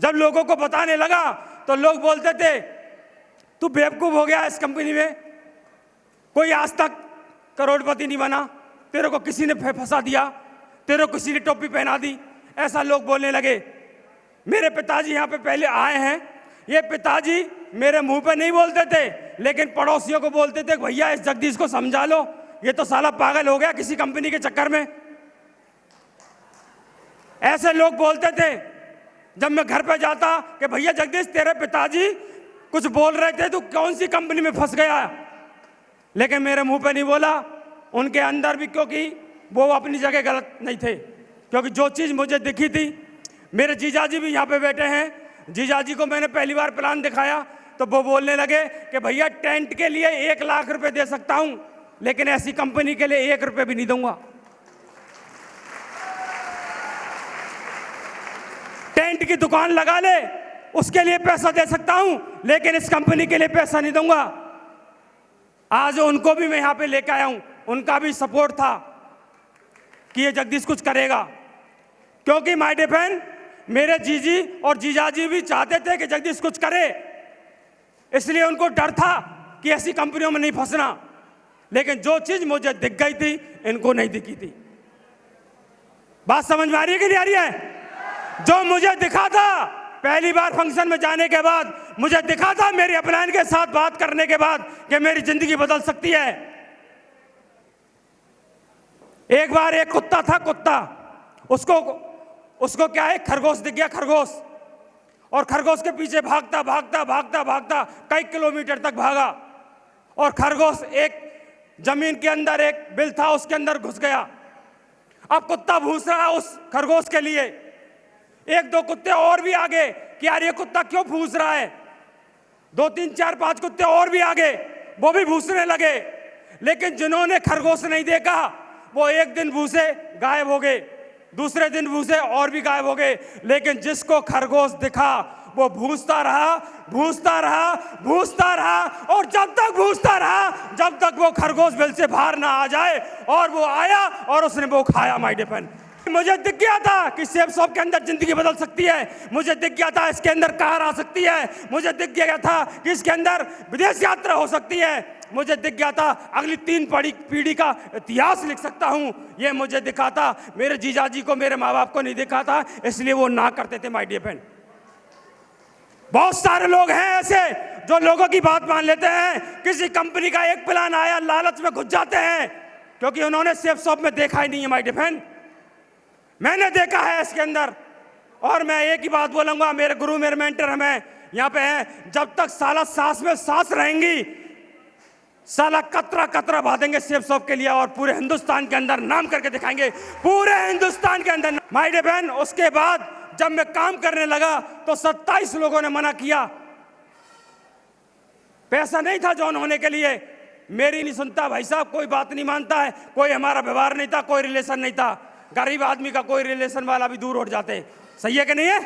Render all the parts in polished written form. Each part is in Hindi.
जब लोगों को बताने लगा तो लोग बोलते थे तू बेवकूफ हो गया, इस कंपनी में कोई आज तक करोड़पति नहीं बना, तेरे को किसी ने फंसा दिया, तेरे को किसी ने टोपी पहना दी, ऐसा लोग बोलने लगे। मेरे पिताजी यहाँ पे पहले आए हैं, ये पिताजी मेरे मुंह पे नहीं बोलते थे, लेकिन पड़ोसियों को बोलते थे भैया इस जगदीश को समझा लो, ये तो साला पागल हो गया किसी कंपनी के चक्कर में। ऐसे लोग बोलते थे। जब मैं घर पे जाता कि भैया जगदीश तेरे पिताजी कुछ बोल रहे थे, तू कौन सी कंपनी में फंस गया, लेकिन मेरे मुंह पे नहीं बोला। उनके अंदर भी, क्योंकि वो अपनी जगह गलत नहीं थे, क्योंकि जो चीज़ मुझे दिखी थी, मेरे जीजाजी भी यहाँ पे बैठे हैं, जीजाजी को मैंने पहली बार प्लान दिखाया तो वो बोलने लगे कि भैया टेंट के लिए 1 लाख रुपए दे सकता हूँ, लेकिन ऐसी कंपनी के लिए 1 रुपए भी नहीं दूंगा। टेंट की दुकान लगा ले उसके लिए पैसा दे सकता हूं, लेकिन इस कंपनी के लिए पैसा नहीं दूंगा। आज उनको भी मैं यहां पे लेकर आया हूं, उनका भी सपोर्ट था कि ये जगदीश कुछ करेगा, क्योंकि माय डियर फ्रेंड मेरे जीजी और जीजाजी भी चाहते थे कि जगदीश कुछ करे, इसलिए उनको डर था कि ऐसी कंपनियों में नहीं फंसना। लेकिन जो चीज मुझे दिख गई थी इनको नहीं दिखी थी। बात समझ में आ रही है कि नहीं आ रही है? जो मुझे दिखा था पहली बार फंक्शन में जाने के बाद, मुझे दिखा था मेरी अपलाइन के साथ बात करने के बाद कि मेरी जिंदगी बदल सकती है। एक बार एक कुत्ता था, कुत्ता उसको क्या है, खरगोश दिख गया, खरगोश, और खरगोश के पीछे भागता भागता भागता भागता कई किलोमीटर तक भागा, और खरगोश एक जमीन के अंदर एक बिल था उसके अंदर घुस गया। अब कुत्ता भूस रहा उस खरगोश के लिए। 1-2 कुत्ते और भी आगे कि यार ये कुत्ता क्यों भूस रहा है, 2, 3, 4, 5 कुत्ते और भी आगे, वो भी भूसने लगे। लेकिन जिन्होंने खरगोश नहीं देखा वो एक दिन भूसे गायब हो गए, दूसरे दिन भूसे और भी गायब हो गए। लेकिन जिसको खरगोश दिखा वो भूसता रहा, भूसता रहा, भूसता रहा, और जब तक भूसता रहा जब तक वो खरगोश बिल से बाहर ना आ जाए। और वो आया और उसने वो खाया। माय डियर फ्रेंड, मुझे दिख गया था कि सेब शॉप के अंदर जिंदगी बदल सकती है, मुझे दिख गया था इसके अंदर कार आ सकती है, मुझे दिख गया था कि इसके अंदर विदेश यात्रा हो सकती है, मुझे दिख गया था अगली 3 पीढ़ी का इतिहास लिख सकता हूं। ये मुझे दिखा था, मेरे जीजाजी को, मेरे माँ बाप को नहीं दिखा था, इसलिए वो ना करते थे। माय डियर फ्रेंड, बहुत सारे लोग हैं ऐसे जो लोगों की बात मान लेते हैं। किसी कंपनी का एक प्लान आया, लालच में घुस जाते हैं, क्योंकि उन्होंने सेब शॉप में देखा ही नहीं है। माय डियर फ्रेंड, मैंने देखा है इसके अंदर, और मैं एक ही बात बोलूंगा, मेरे गुरु मेरे मेंटर हमें यहाँ पे हैं, जब तक साला सांस में सांस रहेंगी साला कतरा कतरा बांधेंगे सेब शॉप के लिए, और पूरे हिंदुस्तान के अंदर नाम करके दिखाएंगे, पूरे हिंदुस्तान के अंदर। माय डियर बहन, उसके बाद जब मैं काम करने लगा तो 27 लोगों ने मना किया, पैसा नहीं था जॉइन होने के लिए। मेरी नहीं सुनता भाई साहब, कोई बात नहीं मानता है, कोई हमारा व्यवहार नहीं था, कोई रिलेशन नहीं था। गरीब आदमी का कोई रिलेशन वाला भी दूर उठ जाते, सही है कि नहीं है?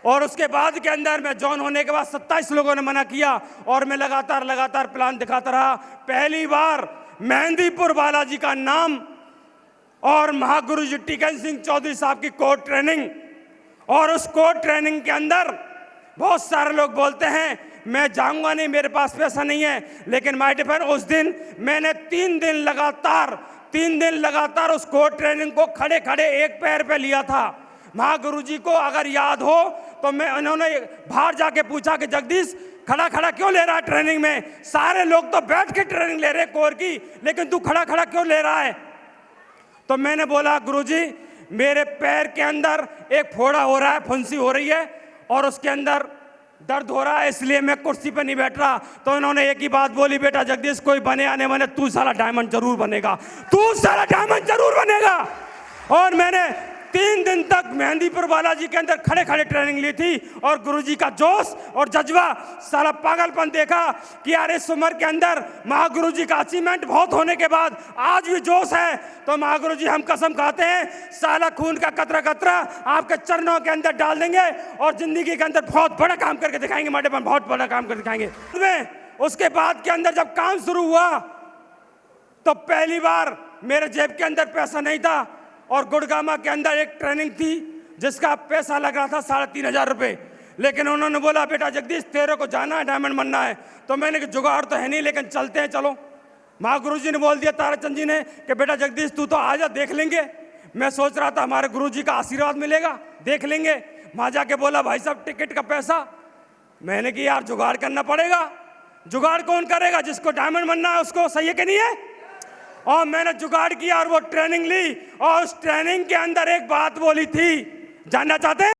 और उसके बाद के अंदर मैं जॉइन होने के बाद 27 लोगों ने मना किया, और मैं लगातार प्लान दिखाता रहा। पहली बार मेहंदीपुर बालाजी का नाम और महागुरु जी टिकन सिंह चौधरी साहब की कोर्ट ट्रेनिंग, और उस कोर्ट ट्रेनिंग के अंदर बहुत सारे लोग बोलते हैं मैं जाऊंगा नहीं, मेरे पास पैसा नहीं है। लेकिन माय डियर फ्रेंड, उस दिन मैंने 3 दिन लगातार उस कोर्ट ट्रेनिंग को खड़े खड़े एक पैर पे लिया था। महागुरु जी को अगर याद हो तो उन्होंने बाहर जाके पूछा कि जगदीश खड़ा खड़ा क्यों ले रहा है ट्रेनिंग में, सारे लोग तो बैठ के ट्रेनिंग ले रहे कोर की, लेकिन तू खड़ा खड़ा क्यों ले रहा है? तो मैंने बोला गुरुजी मेरे पैर के अंदर एक फोड़ा हो रहा है, फुंसी हो रही है, और उसके अंदर दर्द हो रहा है, इसलिए मैं कुर्सी पे नहीं बैठ रहा। तो इन्होंने एक ही बात बोली, बेटा जगदीश कोई बने आने वाले, तू साला डायमंड जरूर बनेगा, तू साला डायमंड जरूर बनेगा। और मैंने 3 दिन तक मेहंदीपुर बालाजी के अंदर खड़े खड़े ट्रेनिंग ली थी, और गुरुजी का जोश और जज्बा, सारा पागलपन देखा कि यार इस उम्र के अंदर महागुरु जी का अचीवमेंट बहुत होने के बाद आज भी जोश है। तो महागुरु जी हम कसम खाते हैं साला खून का कतरा कतरा आपके चरणों के अंदर डाल देंगे, और जिंदगी के अंदर बहुत बड़ा काम करके दिखाएंगे। मैडम बहुत बड़ा काम करके दिखाएंगे। उसके बाद के अंदर जब काम शुरू हुआ तो पहली बार मेरे जेब के अंदर पैसा नहीं था, और गुड़गामा के अंदर एक ट्रेनिंग थी जिसका पैसा लग रहा था 3,500 रुपये। लेकिन उन्होंने बोला बेटा जगदीश तेरे को जाना है, डायमंड बनना है। तो मैंने कहा जुगाड़ तो है नहीं, लेकिन चलते हैं, चलो। महागुरु जी ने बोल दिया ताराचंद जी ने कि बेटा जगदीश तू तो आ जा, देख लेंगे। मैं सोच रहा था हमारे गुरु जी का आशीर्वाद मिलेगा, देख लेंगे। वहाँ जाके बोला भाई साहब टिकट का पैसा। मैंने कि यार जुगाड़ करना पड़ेगा। जुगाड़ कौन करेगा? जिसको डायमंड बनना है उसको, सही है कि नहीं है? और मैंने जुगाड़ किया और वो ट्रेनिंग ली, और उस ट्रेनिंग के अंदर एक बात बोली थी, जानना चाहते हैं?